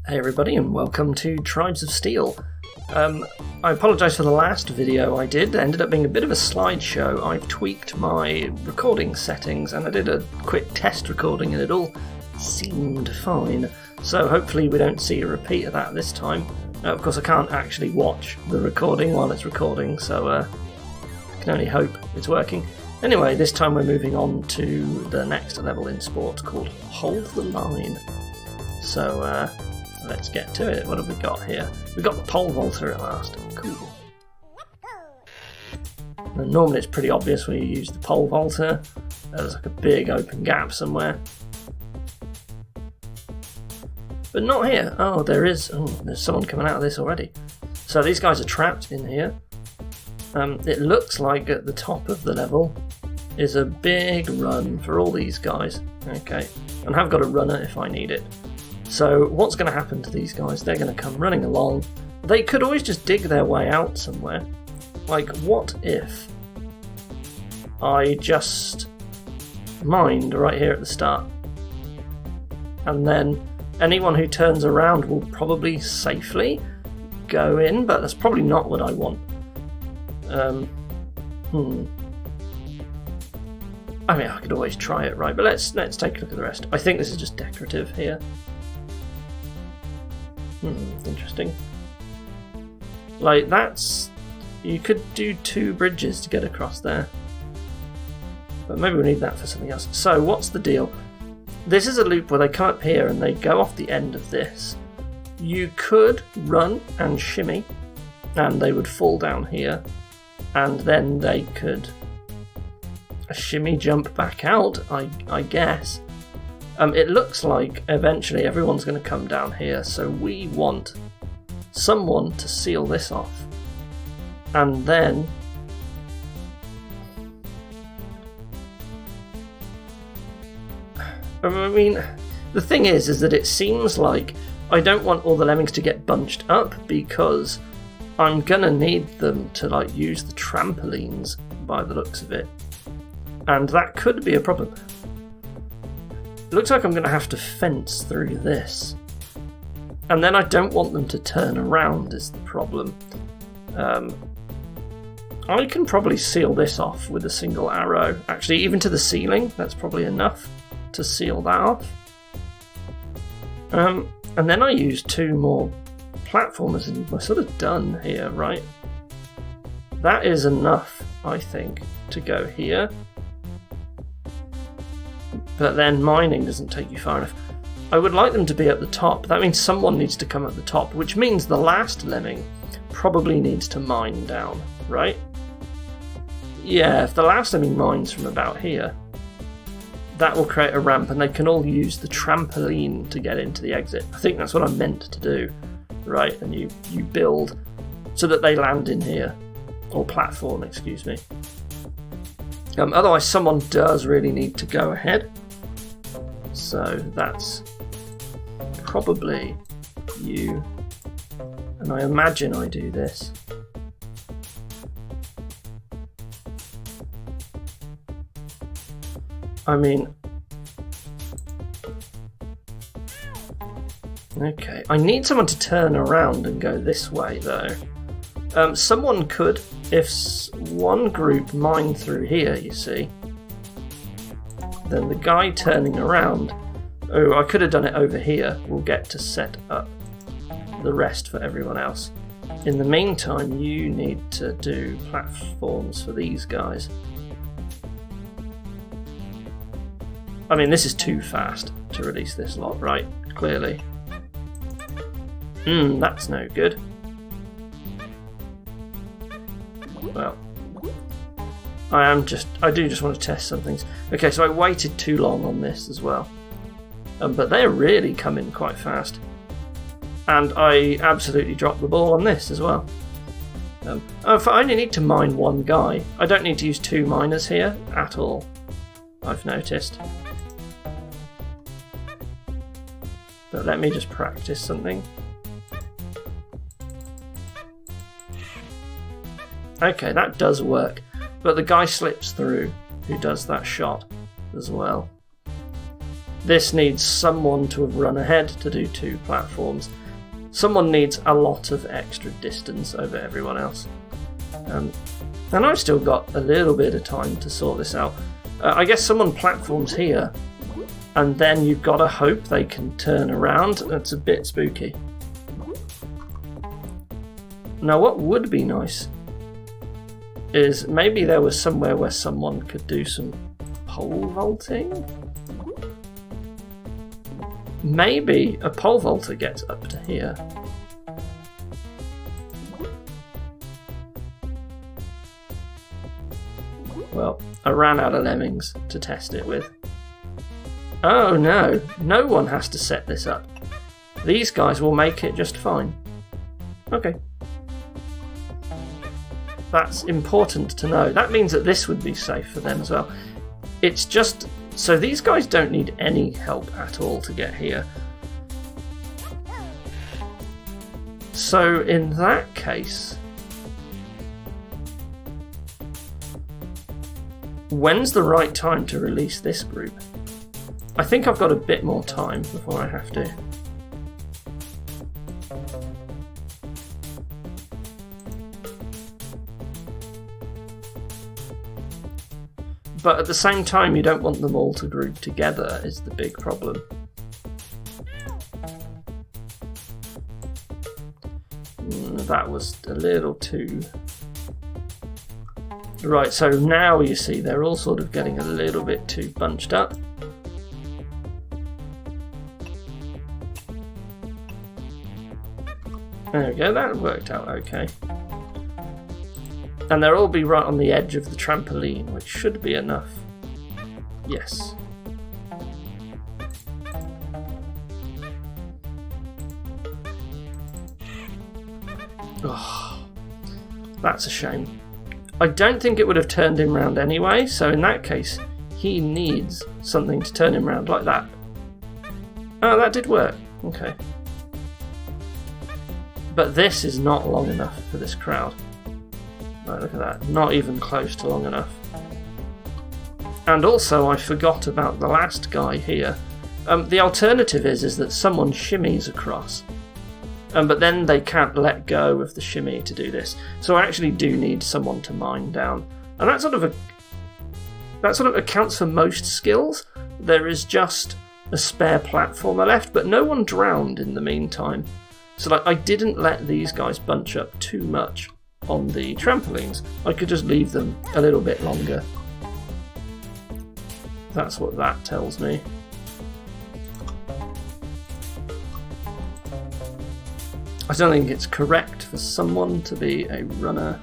Hey everybody and welcome to Tribes of Steel. I apologise for the last video I did. It ended up being a bit of a slideshow. I've tweaked my recording settings and I did a quick test recording and it all seemed fine. So hopefully we don't see a repeat of that this time. Of course I can't actually watch the recording while it's recording, so I can only hope it's working. Anyway, this time we're moving on to the next level in sport called Hold the Line. So let's get to it. What have we got here? We've got the pole vaulter at last. Cool. And normally it's pretty obvious when you use the pole vaulter. There's like a big open gap somewhere. But not here. Oh, there is. Oh, there's someone coming out of this already. So these guys are trapped in here. It looks like at the top of the level is a big run for all these guys. Okay. And I've got a runner if I need it. So what's going to happen to these guys? They're going to come running along. They could always just dig their way out somewhere. Like, what if I just mined right here at the start? And then anyone who turns around will probably safely go in, but that's probably not what I want. I mean, I could always try it, right? But let's take a look at the rest. I think this is just decorative here. Interesting. Like, that's... You could do 2 bridges to get across there. But maybe we need that for something else. So, what's the deal? This is a loop where they come up here and they go off the end of this. You could run and shimmy, and they would fall down here. And then they could shimmy jump back out, I guess. It looks like eventually everyone's going to come down here, so we want someone to seal this off. And then I mean, the thing is that it seems like I don't want all the lemmings to get bunched up because I'm going to need them to like use the trampolines by the looks of it. And that could be a problem. Looks like I'm going to have to fence through this. And then I don't want them to turn around is the problem. I can probably seal this off with a single arrow. Actually, even to the ceiling, that's probably enough to seal that off. And then I use 2 more platformers and we're sort of done here, right? That is enough, I think, to go here. But then mining doesn't take you far enough. I would like them to be at the top. That means someone needs to come at the top, which means the last lemming probably needs to mine down, right? Yeah, if the last lemming mines from about here, that will create a ramp and they can all use the trampoline to get into the exit. I think that's what I meant to do, right? And you build so that they land in here. Or platform, excuse me. Otherwise someone does really need to go ahead. So that's probably you. And I imagine I do this. I mean... Okay, I need someone to turn around and go this way though. Someone could, if one group mined through here, you see, then the guy turning around, oh, I could have done it over here, will get to set up the rest for everyone else. In the meantime, you need to do platforms for these guys. I mean, this is too fast to release this lot, right? Clearly. That's no good. Well, I do just want to test some things. Okay, so I waited too long on this as well. But they're really coming quite fast. And I absolutely dropped the ball on this as well. If I only need to mine 1 guy, I don't need to use 2 miners here at all, I've noticed. But let me just practice something. Okay, that does work, but the guy slips through who does that shot as well. This needs someone to have run ahead to do 2 platforms. Someone needs a lot of extra distance over everyone else. And I've still got a little bit of time to sort this out. I guess someone platforms here, and then you've got to hope they can turn around. That's a bit spooky. Now what would be nice is maybe there was somewhere where someone could do some pole vaulting? Maybe a pole vaulter gets up to here. Well, I ran out of lemmings to test it with. Oh no, no one has to set this up. These guys will make it just fine. Okay. That's important to know. That means that this would be safe for them as well. It's just... so these guys don't need any help at all to get here. So in that case... when's the right time to release this group? I think I've got a bit more time before I have to. But at the same time, you don't want them all to group together, is the big problem. That was a little too... Right, so now you see they're all sort of getting a little bit too bunched up. There we go, that worked out okay. And they'll all be right on the edge of the trampoline, which should be enough. Yes. Oh, that's a shame. I don't think it would have turned him round anyway, so in that case, he needs something to turn him round like that. Oh, that did work. Okay. But this is not long enough for this crowd. Right, look at that. Not even close to long enough. And also, I forgot about the last guy here. The alternative is that someone shimmies across. But then they can't let go of the shimmy to do this. So I actually do need someone to mine down. And that sort of accounts for most skills. There is just a spare platformer left, but no one drowned in the meantime. So like, I didn't let these guys bunch up too much on the trampolines. I could just leave them a little bit longer. That's what that tells me. I don't think it's correct for someone to be a runner.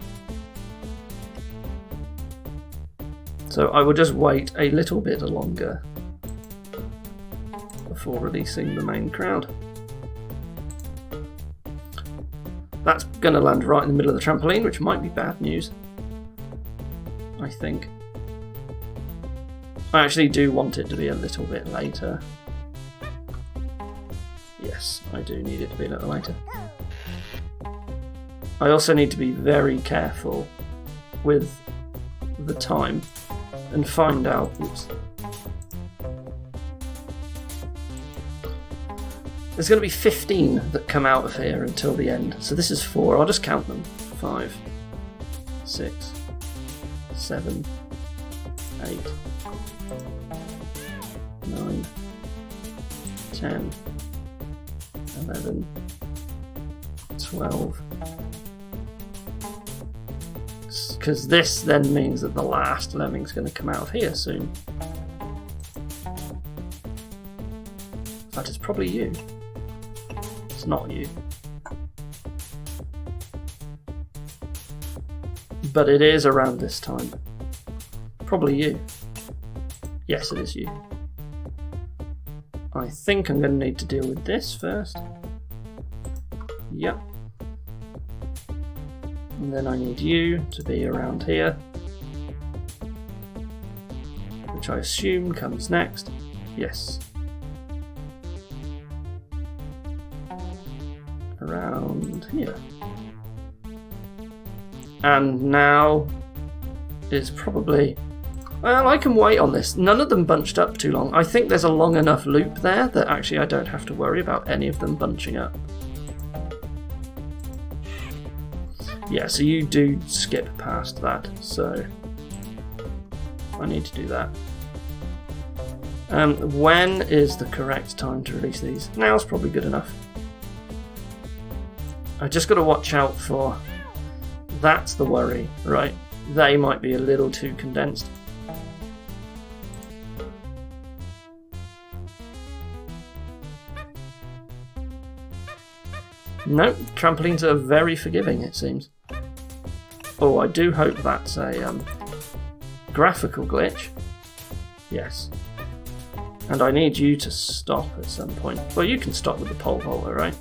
So I will just wait a little bit longer before releasing the main crowd. That's going to land right in the middle of the trampoline, which might be bad news. I think. I actually do want it to be a little bit later. Yes, I do need it to be a little later. I also need to be very careful with the time and find out... Oops. There's going to be 15 that come out of here until the end. So this is 4. I'll just count them. 5, 6, 7, 8, 9, 10, 11, 12. Because this then means that the last lemming's going to come out of here soon. In fact, it's probably you. It's not you. But it is around this time. Probably you. Yes, it is you. I think I'm going to need to deal with this first. Yep. And then I need you to be around here, which I assume comes next. Yes. Around here. And now is probably Well, I can wait on this. None of them bunched up too long. I think there's a long enough loop there that actually I don't have to worry about any of them bunching up. Yeah, so you do skip past that, so I need to do that. When is the correct time to release these? Now's probably good enough. I just got to watch out for... That's the worry, right? They might be a little too condensed. Nope, trampolines are very forgiving, it seems. Oh, I do hope that's a graphical glitch. Yes. And I need you to stop at some point. Well, you can stop with the pole vaulter, right?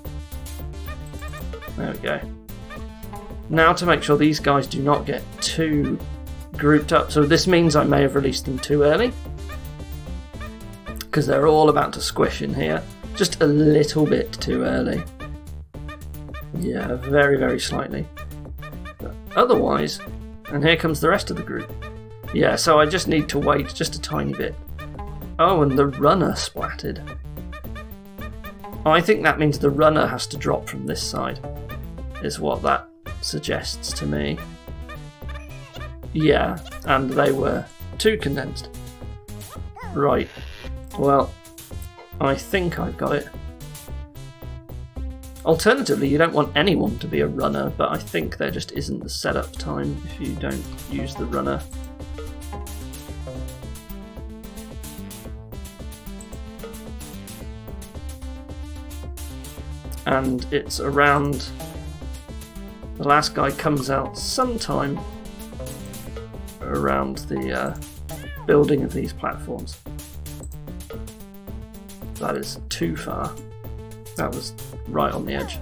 There we go. Now to make sure these guys do not get too grouped up. So this means I may have released them too early, because they're all about to squish in here. Just a little bit too early. Yeah, very, very slightly. But otherwise, and here comes the rest of the group. Yeah, so I just need to wait just a tiny bit. Oh, and the runner splatted. I think that means the runner has to drop from this side, is what that suggests to me. Yeah, and they were too condensed. Right, well, I think I've got it. Alternatively, you don't want anyone to be a runner, but I think there just isn't the setup time if you don't use the runner. And it's around... The last guy comes out sometime around the building of these platforms. That is too far. That was right on the edge.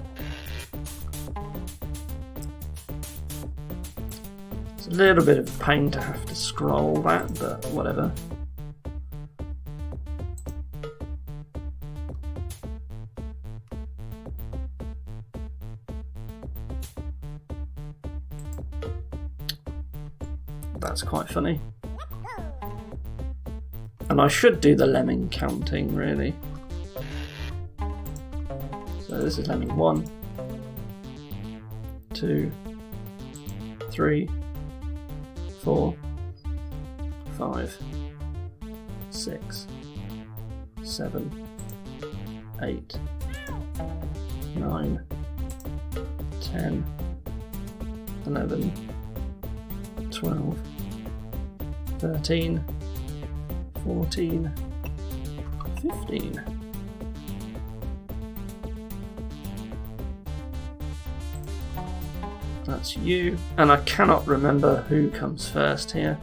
It's a little bit of a pain to have to scroll that, but whatever. That's quite funny. And I should do the lemming counting, really. So this is lemming 1, 2, 3, 4, 5, 6, 7, 8, 9, 10, 11, 12, 13, 14, 15. That's you. And I cannot remember who comes first here.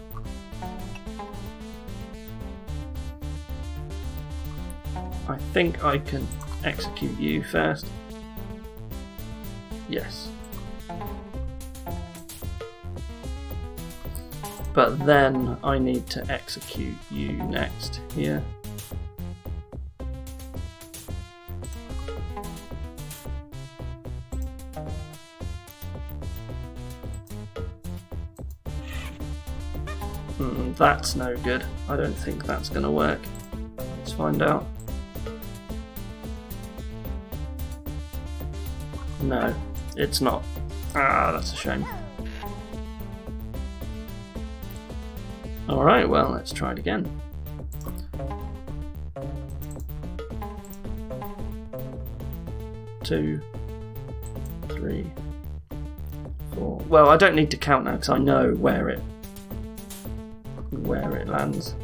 I think I can execute you first. Yes. But then I need to execute you next here. That's no good. I don't think that's going to work. Let's find out. No, it's not. Ah, that's a shame. Alright, well, let's try it again. Two, 3, 4. Well, I don't need to count now because I know where it lands.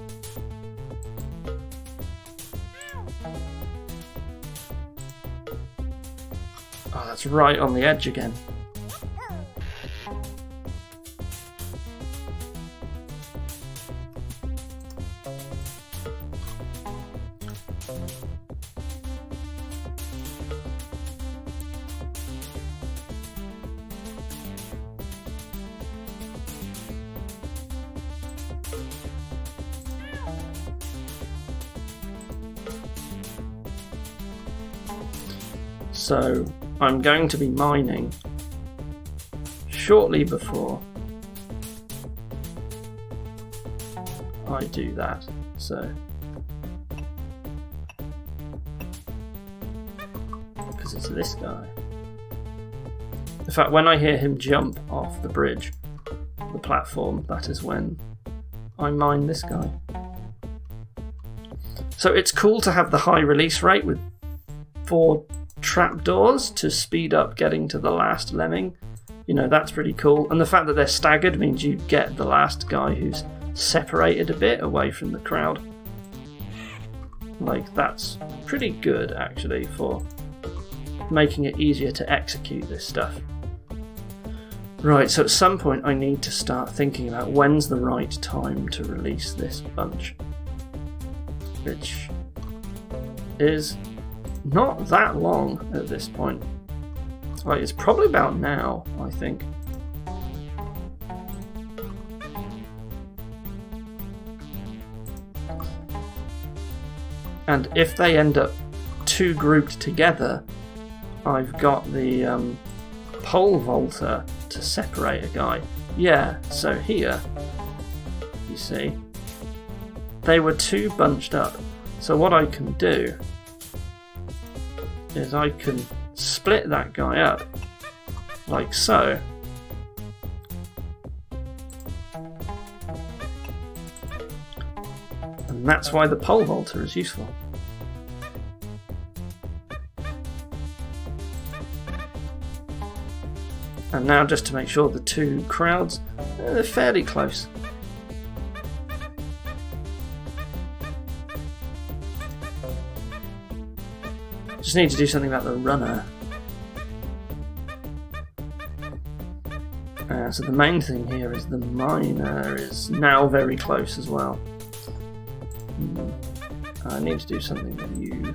Oh, that's right on the edge again. So I'm going to be mining shortly before I do that. So, because it's this guy. In fact, when I hear him jump off the bridge, the platform, that is when I mine this guy. So it's cool to have the high release rate with 4 trapdoors to speed up getting to the last lemming. You know, that's pretty cool. And the fact that they're staggered means you get the last guy who's separated a bit away from the crowd. Like, that's pretty good, actually, for making it easier to execute this stuff. Right, so at some point I need to start thinking about when's the right time to release this bunch. Which is not that long at this point. Like, it's probably about now, I think. And if they end up too grouped together, I've got the pole vaulter to separate a guy. Yeah, so here, you see, they were too bunched up. So what I can do is I can split that guy up, like so. And that's why the pole vaulter is useful. And now just to make sure the 2 crowds, they're fairly close. Just need to do something about the runner. So the main thing here is the miner is now very close as well. I need to do something with you.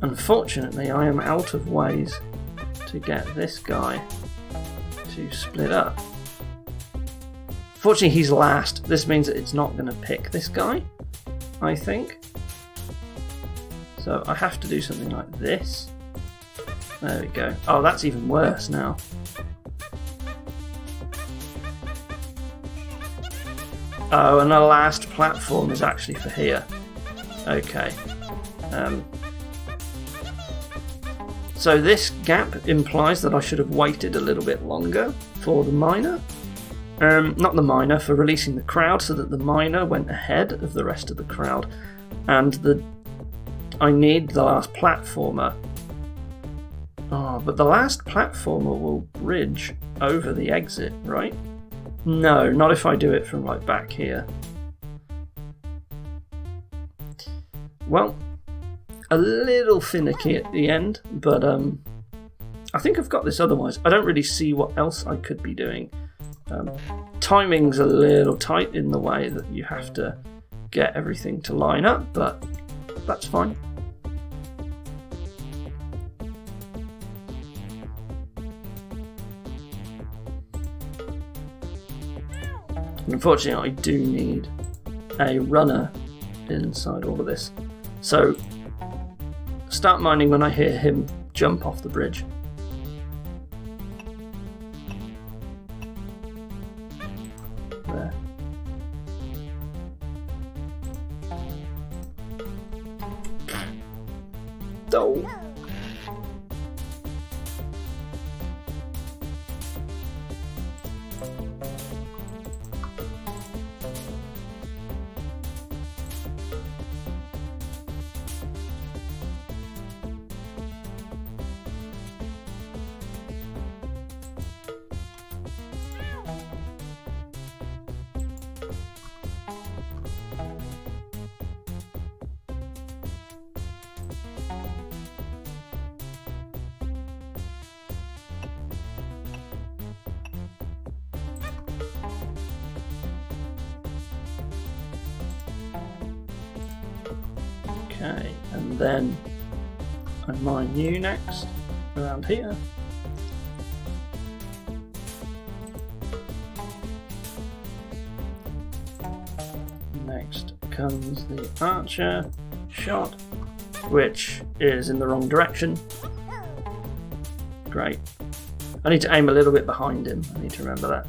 Unfortunately, I am out of ways to get this guy to split up. Fortunately, he's last. This means that it's not going to pick this guy, I think. So I have to do something like this. There we go. Oh, that's even worse now. Oh, and the last platform is actually for here. Okay. So this gap implies that I should have waited a little bit longer for the miner. Not the miner, for releasing the crowd, so that the miner went ahead of the rest of the crowd. And I need the last platformer. Oh, but the last platformer will bridge over the exit, right? No, not if I do it from like back here. Well, a little finicky at the end, but I think I've got this otherwise. I don't really see what else I could be doing. Timing's a little tight in the way that you have to get everything to line up, but that's fine. Unfortunately, I do need a runner inside all of this. So, start mining when I hear him jump off the bridge. There. Oh. Okay, and then I mine you next, around here. Next comes the archer shot, which is in the wrong direction. Great. I need to aim a little bit behind him, I need to remember that.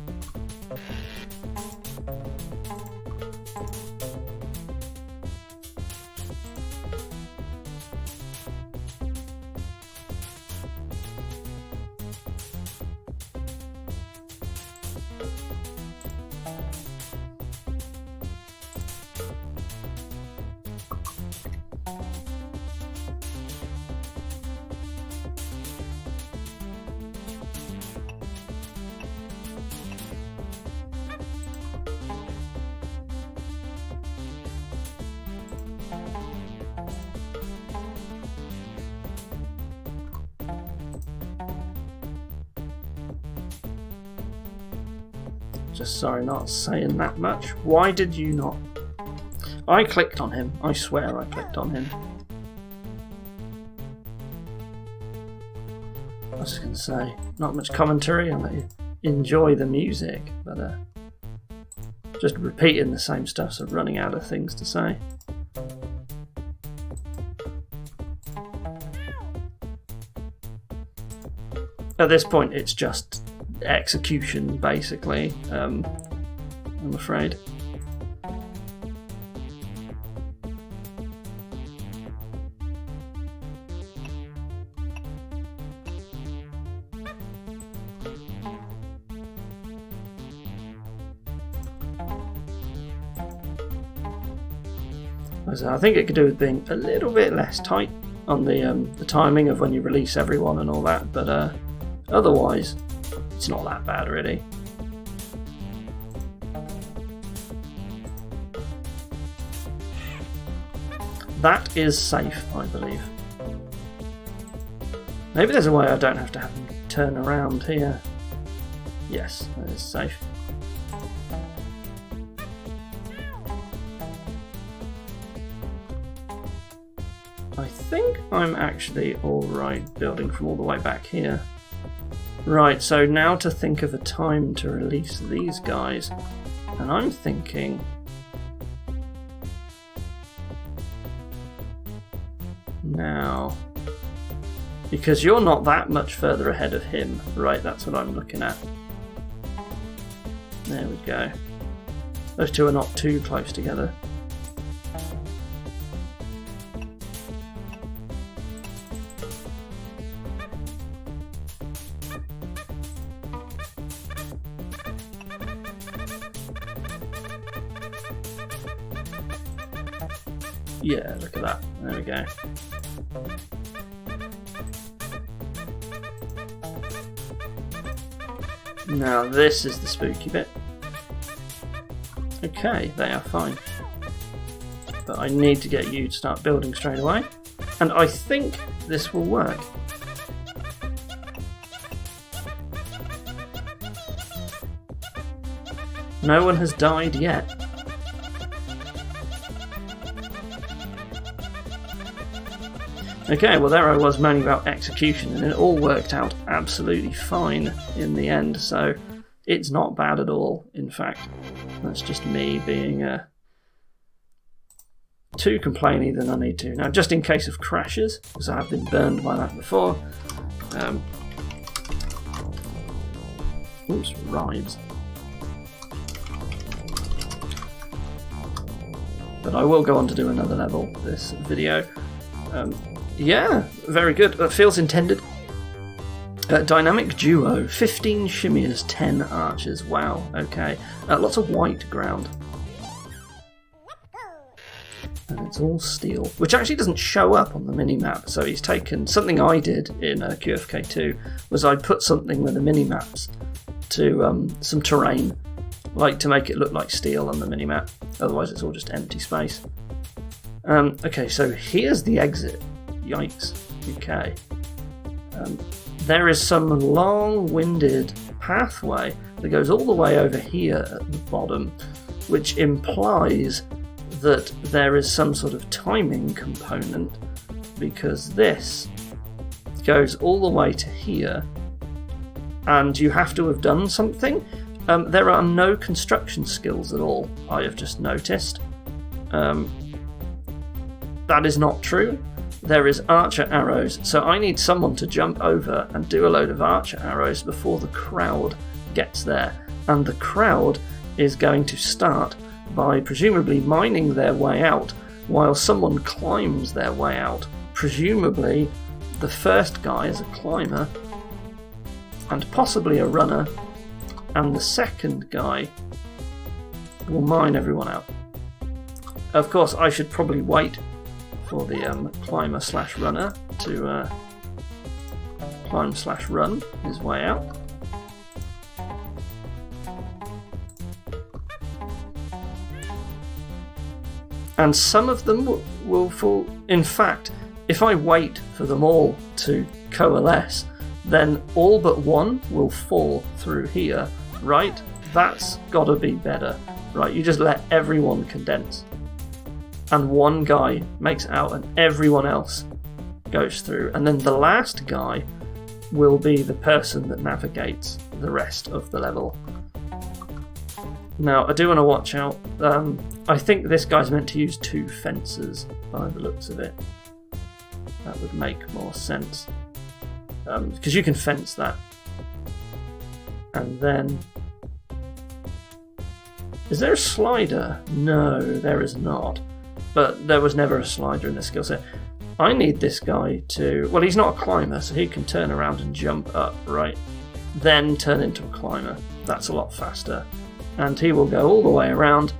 Just sorry, not saying that much. Why did you not? I clicked on him. I swear I clicked on him. I was just going to say, not much commentary. I'll let you enjoy the music, but just repeating the same stuff, so running out of things to say. At this point, it's just execution, basically, I'm afraid. So I think it could do with being a little bit less tight on the timing of when you release everyone and all that, but otherwise it's not that bad really. That is safe, I believe. Maybe there's a way I don't have to have them turn around here. Yes, that is safe. I think I'm actually alright building from all the way back here. Right, so now to think of a time to release these guys. And I'm thinking... now... because you're not that much further ahead of him, right? That's what I'm looking at. There we go. Those two are not too close together. Yeah, look at that. There we go. Now this is the spooky bit. Okay, they are fine. But I need to get you to start building straight away. And I think this will work. No one has died yet. Okay, well there I was moaning about execution and it all worked out absolutely fine in the end, so it's not bad at all, in fact. That's just me being too complainy than I need to. Now, just in case of crashes, because I have been burned by that before. Oops, rhymes. But I will go on to do another level this video. Yeah, very good. That feels intended. Dynamic duo, 15 shimmiers, 10 archers. Wow, okay. Lots of white ground. And it's all steel, which actually doesn't show up on the mini-map. So he's taken something I did in QFK2, was I put something with the mini-maps to some terrain, like to make it look like steel on the mini-map. Otherwise it's all just empty space. Okay, so here's the exit. Yikes. Okay. There is some long-winded pathway that goes all the way over here at the bottom, which implies that there is some sort of timing component, because this goes all the way to here, and you have to have done something. There are no construction skills at all, I have just noticed. That is not true. There is archer arrows, so I need someone to jump over and do a load of archer arrows before the crowd gets there. And the crowd is going to start by presumably mining their way out while someone climbs their way out. Presumably the first guy is a climber and possibly a runner, and the second guy will mine everyone out. Of course, I should probably wait for the climber/runner to climb/run his way out. And some of them will fall. In fact, if I wait for them all to coalesce, then all but one will fall through here, right That's gotta be better. Right, you just let everyone condense. And one guy makes it out and everyone else goes through. And then the last guy will be the person that navigates the rest of the level. Now, I do want to watch out. I think this guy's meant to use 2 fences by the looks of it. That would make more sense. Because you can fence that. And then... Is there a slider? No, there is not. But there was never a slider in this skill set. I need this guy to... Well, he's not a climber, so he can turn around and jump up, right? Then turn into a climber. That's a lot faster. And he will go all the way around.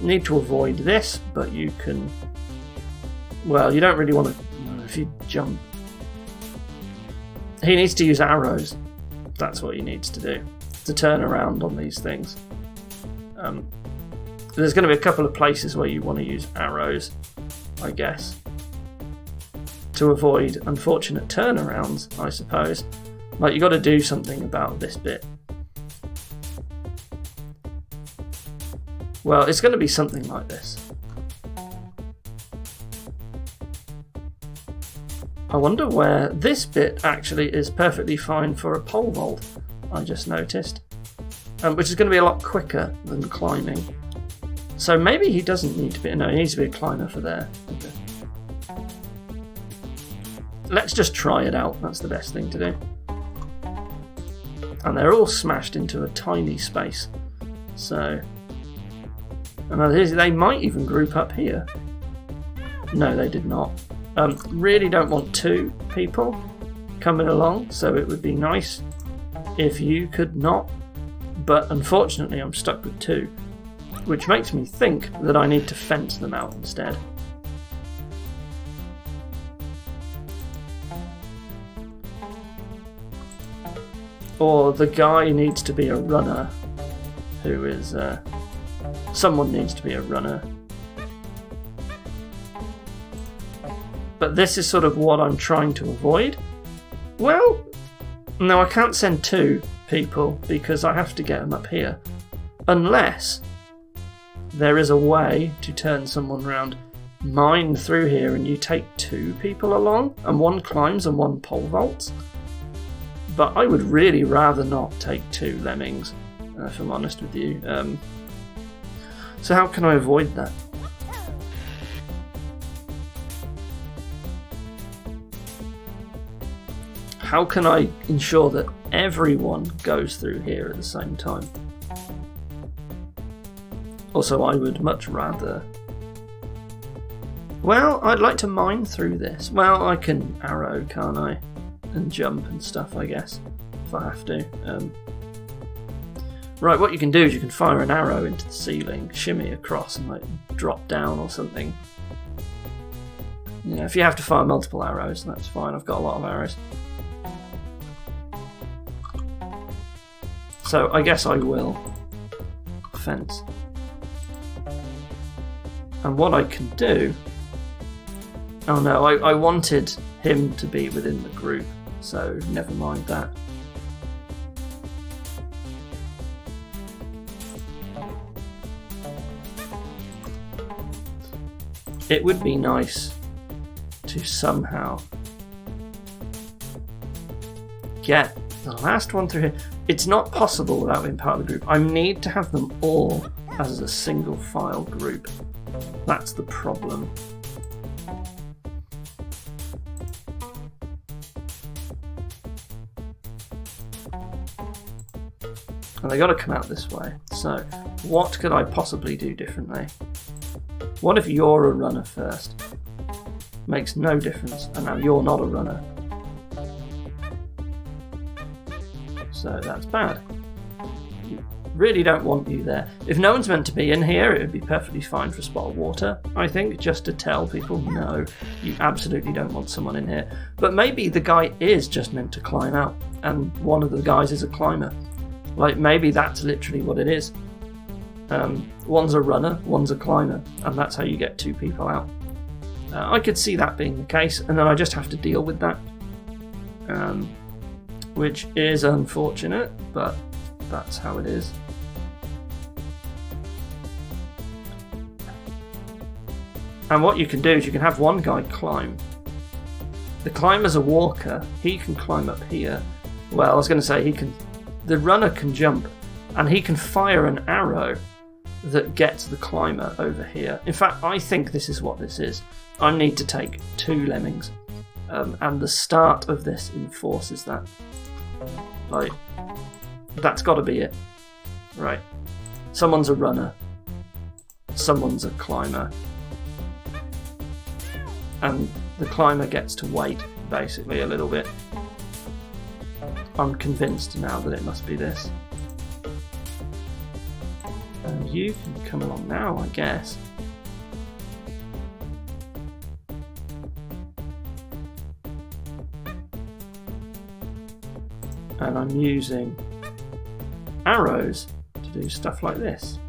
Need to avoid this, but you can... Well, you don't really want to... If you jump... He needs to use arrows. That's what he needs to do. To turn around on these things. There's going to be a couple of places where you want to use arrows, I guess. To avoid unfortunate turnarounds, I suppose. Like, you got to do something about this bit. Well, it's going to be something like this. I wonder where this bit actually is perfectly fine for a pole vault, I just noticed. Which is going to be a lot quicker than climbing. So maybe he doesn't need to be... No, he needs to be a climber for there. Okay. Let's just try it out. That's the best thing to do. And they're all smashed into a tiny space. So... And they might even group up here. No, they did not. Really don't want 2 people coming along, so it would be nice if you could not. But unfortunately I'm stuck with 2, which makes me think that I need to fence them out instead. Or the guy needs to be a runner, who is... someone needs to be a runner. But this is sort of what I'm trying to avoid. Well, no, I can't send 2 people because I have to get them up here. Unless there is a way to turn someone round, mine through here, and you take 2 people along, and one climbs and one pole vaults. But I would really rather not take 2 lemmings, if I'm honest with you. So how can I avoid that? How can I ensure that everyone goes through here at the same time? Also, I would much rather... Well, I'd like to mine through this. Well, I can arrow, can't I? And jump and stuff, I guess, if I have to. Right, what you can do is you can fire an arrow into the ceiling, shimmy across and like drop down or something. Yeah, if you have to fire multiple arrows, that's fine. I've got a lot of arrows. So I guess I will fence. And what I can do... Oh no, I wanted him to be within the group, so never mind that. It would be nice to somehow get the last one through here. It's not possible without being part of the group. I need to have them all as a single file group. That's the problem. And they got to come out this way. So, what could I possibly do differently? What if you're a runner first? Makes no difference, and now you're not a runner. So that's bad. Really don't want you there. If no one's meant to be in here, it would be perfectly fine for a spot of water, I think, just to tell people, no, you absolutely don't want someone in here. But maybe the guy is just meant to climb out, and one of the guys is a climber. Like, maybe that's literally what it is. One's a runner, one's a climber, and that's how you get 2 people out. I could see that being the case, and then I just have to deal with that. Which is unfortunate, but that's how it is. And what you can do is you can have one guy climb. The climber's a walker. He can climb up here. Well, I was going to say the runner can jump, and he can fire an arrow that gets the climber over here. In fact, I think this is what this is. I need to take 2 lemmings, and the start of this enforces that. Like, that's got to be it. Right. Someone's a runner. Someone's a climber. And the climber gets to wait, basically, a little bit. I'm convinced now that it must be this. And you can come along now, I guess. And I'm using arrows to do stuff like this.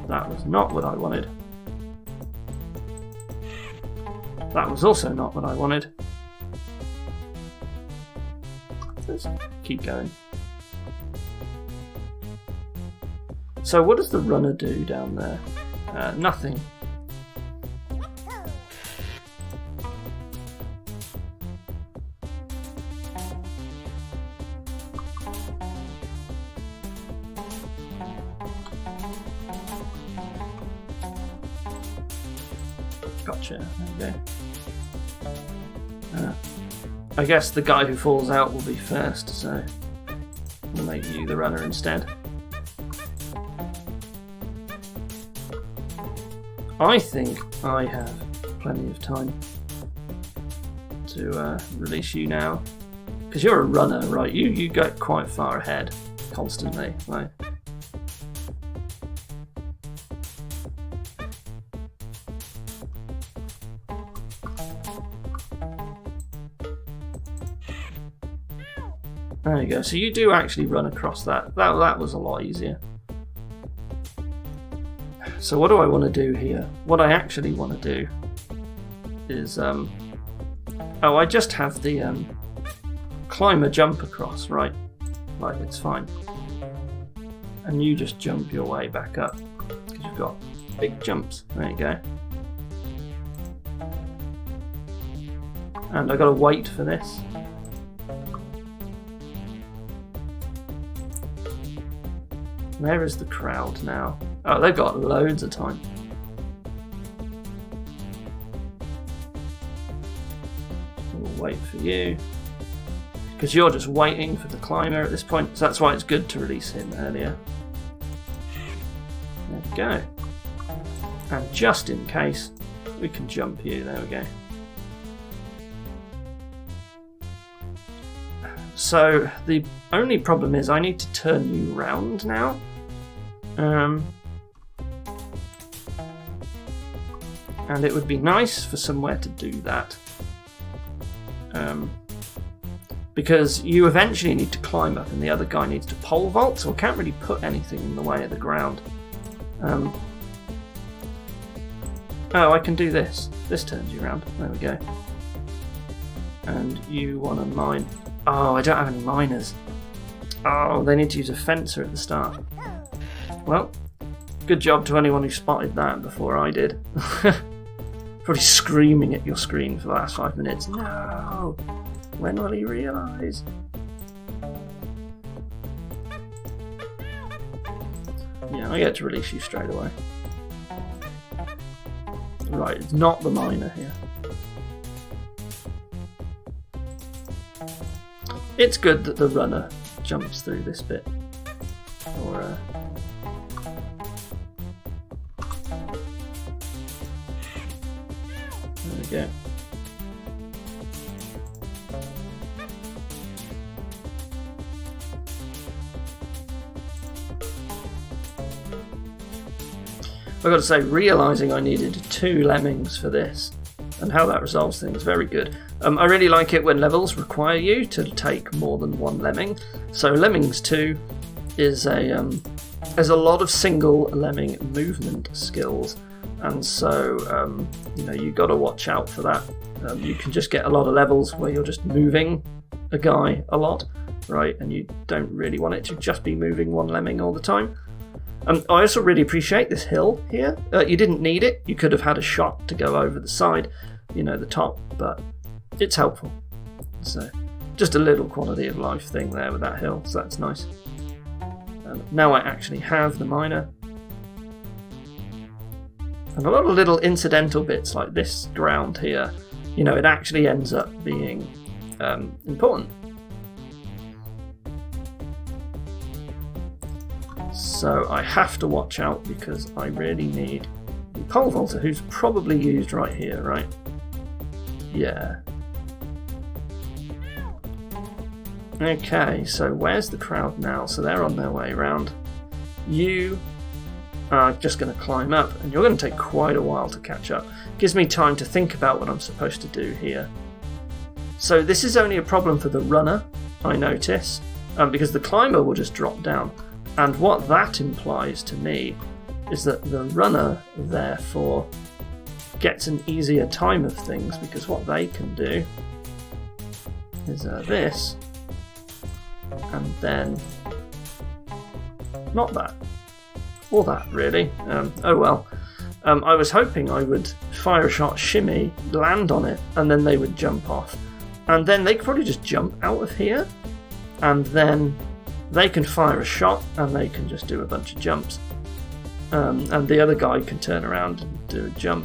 That was not what I wanted. That was also not what I wanted. Let's keep going. So what does the runner do down there? Nothing. Gotcha. There you go. I guess the guy who falls out will be first, so we'll make you the runner instead. I think I have plenty of time to release you now, because you're a runner, right? You go quite far ahead constantly, right? There you go. So you do actually run across that. That was a lot easier. So what do I want to do here? What I actually want to do is I just have the climber jump across, right? Like, it's fine. And you just jump your way back up because you've got big jumps. There you go. And I got to wait for this. Where is the crowd now? Oh, they've got loads of time. We'll wait for you. Because you're just waiting for the climber at this point. So that's why it's good to release him earlier. There we go. And just in case, we can jump you. There we go. So the only problem is I need to turn you round now. And it would be nice for somewhere to do that. Because you eventually need to climb up and the other guy needs to pole vault, so I can't really put anything in the way of the ground. Oh, I can do this. This turns you around. There we go. And you want to mine. Oh, I don't have any miners. Oh, they need to use a fencer at the start. Well, good job to anyone who spotted that before I did. Probably screaming at your screen for the last 5 minutes. No! When will he realise? Yeah, I get to release you straight away. Right, it's not the miner here. It's good that the runner jumps through this bit. Or, there we go. I've got to say, realising I needed 2 lemmings for this and how that resolves things, very good. I really like it when levels require you to take more than 1 lemming. So Lemmings 2 is there's a lot of single lemming movement skills, and so you've got to watch out for that. You can just get a lot of levels where you're just moving a guy a lot, right? And you don't really want it to just be moving 1 lemming all the time. I also really appreciate this hill here. You didn't need it. You could have had a shot to go over the side, the top, but it's helpful. So just a little quality of life thing there with that hill, so that's nice. Now I actually have the miner. And a lot of little incidental bits like this ground here, it actually ends up being important. So I have to watch out because I really need the pole vaulter, who's probably used right here, right? Yeah. Okay, so where's the crowd now? So they're on their way around. You are just going to climb up, and you're going to take quite a while to catch up. Gives me time to think about what I'm supposed to do here. So this is only a problem for the runner, I notice, because the climber will just drop down. And what that implies to me is that the runner, therefore, gets an easier time of things, because what they can do is this, and then not that, or that, really. Oh well. I was hoping I would fire a shot, shimmy, land on it, and then they would jump off. And then they could probably just jump out of here, and then they can fire a shot, and they can just do a bunch of jumps. And the other guy can turn around and do a jump.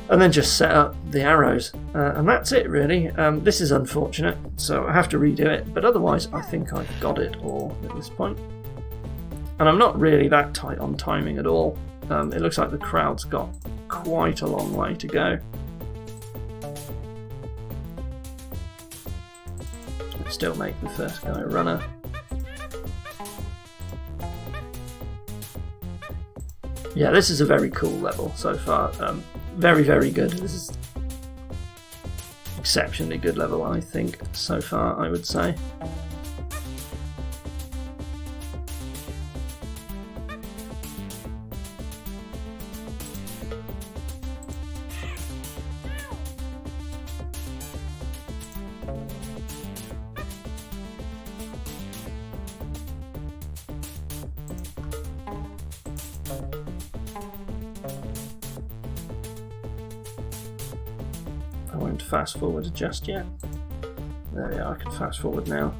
And then just set up the arrows. And that's it, really. This is unfortunate, so I have to redo it. But otherwise, I think I've got it all at this point. And I'm not really that tight on timing at all. It looks like the crowd's got quite a long way to go. Still make the first guy a runner. Yeah, this is a very cool level so far. Very, very good. This is exceptionally good level, I think, so far, I would say. I won't fast forward just yet. There we are, I can fast forward now.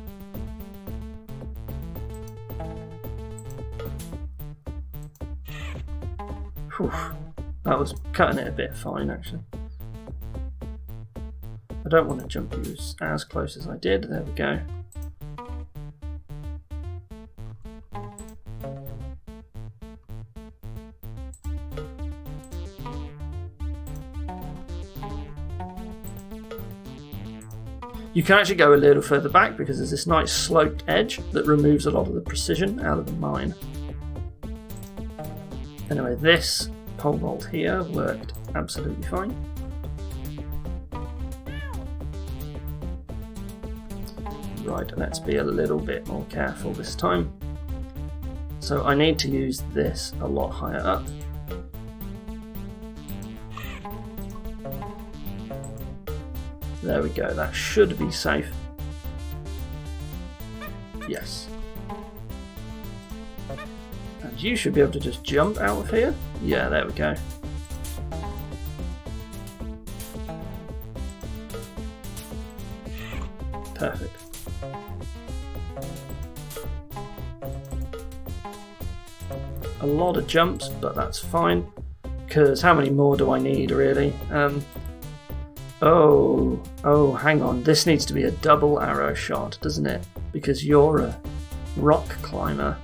Whew. That was cutting it a bit fine, actually. I don't want to jump you as close as I did. There we go. You can actually go a little further back because there's this nice sloped edge that removes a lot of the precision out of the mine. Anyway, this pole vault here worked absolutely fine. Right, let's be a little bit more careful this time. So I need to use this a lot higher up. There we go, that should be safe. Yes. And you should be able to just jump out of here. Yeah, there we go. Perfect. A lot of jumps, but that's fine. Because how many more do I need, really? Oh, hang on. This needs to be a double arrow shot, doesn't it? Because you're a rock climber.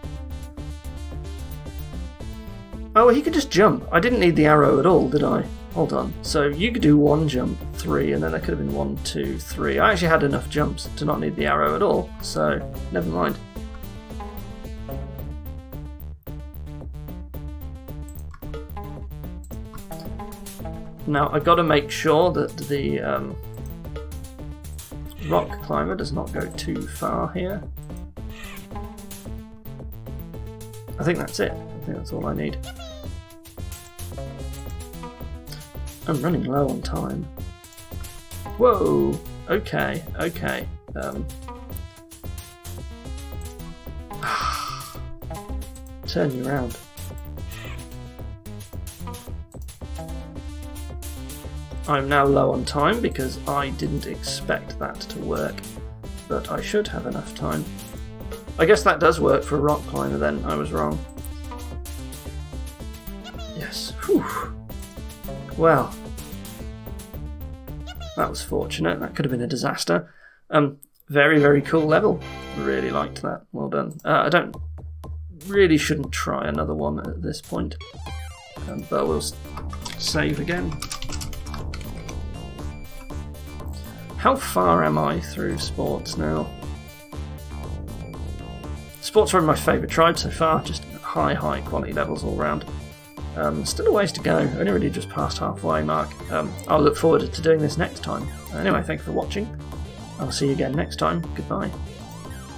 Oh, he could just jump. I didn't need the arrow at all, did I? Hold on. So you could do one jump, 3, and then there could have been 1, 2, 3. I actually had enough jumps to not need the arrow at all, so never mind. Now, I've got to make sure that the rock climber does not go too far here. I think that's it. I think that's all I need. I'm running low on time. Whoa! Okay, okay. turn you around. I'm now low on time because I didn't expect that to work, but I should have enough time. I guess that does work for a rock climber then, I was wrong. Yes, whew. Well, that was fortunate, that could have been a disaster. Very, very cool level, really liked that, well done. I shouldn't try another one at this point, but we'll save again. How far am I through sports now? Sports are my favourite tribe so far, just high quality levels all round. Still a ways to go, only really just past halfway mark. I'll look forward to doing this next time. Anyway, thank you for watching. I'll see you again next time. Goodbye.